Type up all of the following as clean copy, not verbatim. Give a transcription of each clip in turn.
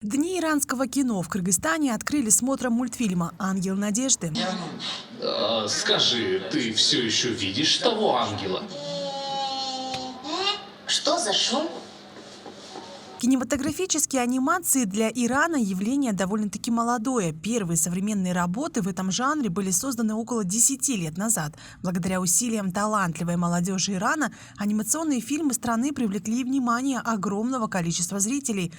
Дни иранского кино в Кыргызстане открыли смотром мультфильма «Ангел надежды». Скажи, ты все еще видишь того ангела? Что за шум? Кинематографические анимации для Ирана явление довольно-таки молодое. Первые современные работы в этом жанре были созданы около 10 лет назад. Благодаря усилиям талантливой молодежи Ирана анимационные фильмы страны привлекли внимание огромного количества зрителей.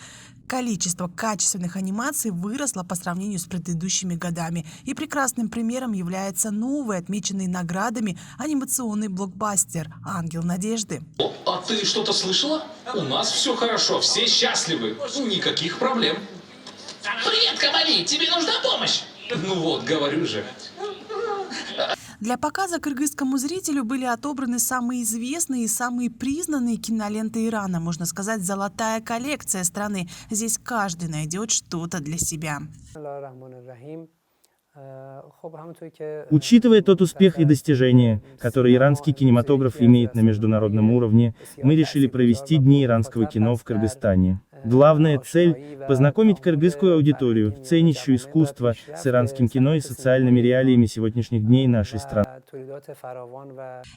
Количество качественных анимаций выросло по сравнению с предыдущими годами. И прекрасным примером является новый, отмеченный наградами, анимационный блокбастер «Ангел надежды». А ты что-то слышала? У нас все хорошо, все счастливы, никаких проблем. Привет, Камали, тебе нужна помощь? Ну вот, говорю же. Для показа кыргызскому зрителю были отобраны самые известные и самые признанные киноленты Ирана. Можно сказать, золотая коллекция страны. Здесь каждый найдет что-то для себя. Учитывая тот успех и достижения, которые иранский кинематограф имеет на международном уровне, мы решили провести Дни иранского кино в Кыргызстане. Главная цель – познакомить кыргызскую аудиторию, ценящую искусство, с иранским кино и социальными реалиями сегодняшних дней нашей страны.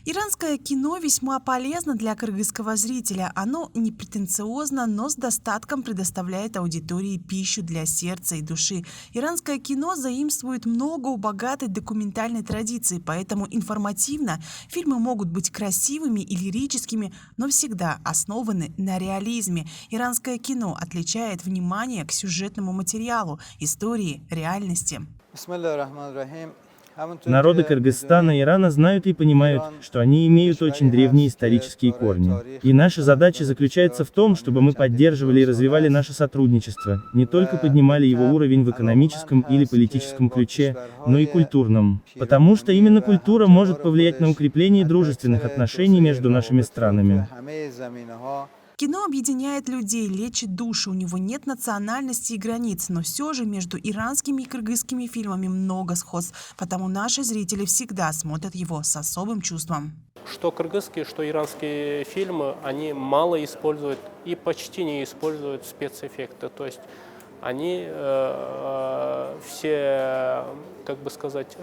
Иранское кино весьма полезно для кыргызского зрителя. Оно не претенциозно, но с достатком предоставляет аудитории пищу для сердца и души. Иранское кино заимствует много у богатой документальной традиции, поэтому информативно фильмы могут быть красивыми и лирическими, но всегда основаны на реализме. Иранское кино отличает внимание к сюжетному материалу, истории, реальности. Народы Кыргызстана и Ирана знают и понимают, что они имеют очень древние исторические корни. И наша задача заключается в том, чтобы мы поддерживали и развивали наше сотрудничество, не только поднимали его уровень в экономическом или политическом ключе, но и культурном. Потому что именно культура может повлиять на укрепление дружественных отношений между нашими странами. Кино объединяет людей, лечит душу, у него нет национальности и границ, но все же между иранскими и кыргызскими фильмами много сходств, потому наши зрители всегда смотрят его с особым чувством. Что кыргызские, что иранские фильмы, они мало используют и почти не используют спецэффекты. То есть они все, как бы сказать,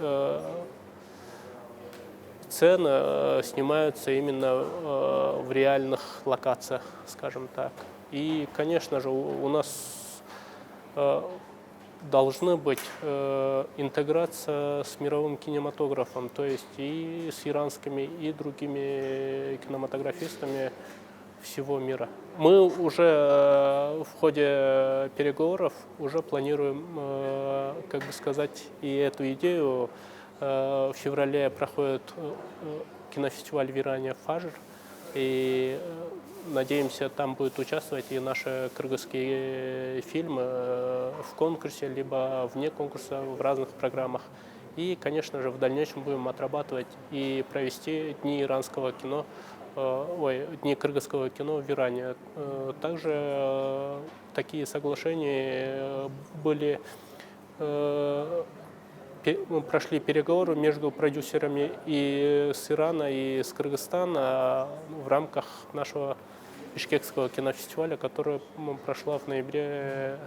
сцены снимаются именно в реальных локациях, скажем так. И, конечно же, у нас должна быть интеграция с мировым кинематографом, то есть и с иранскими, и другими кинематографистами всего мира. Мы уже в ходе переговоров уже планируем, как бы сказать, и эту идею. В феврале проходит кинофестиваль в Иране «Фажр», и надеемся, там будут участвовать и наши кыргызские фильмы в конкурсе, либо вне конкурса в разных программах. И, конечно же, в дальнейшем будем отрабатывать и провести Дни иранского кино, Дни кыргызского кино в Иране. Также такие соглашения были. Прошли переговоры между продюсерами и с Ирана, и с Кыргызстана в рамках нашего Бишкекского кинофестиваля, который прошла в ноябре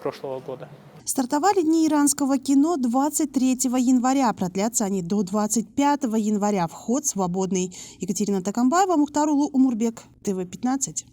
прошлого года. Стартовали Дни иранского кино 23 января. Продлятся они до 25 января. Вход свободный. Екатерина Такамбаева, Мухтар Умурбек, ТВ-15.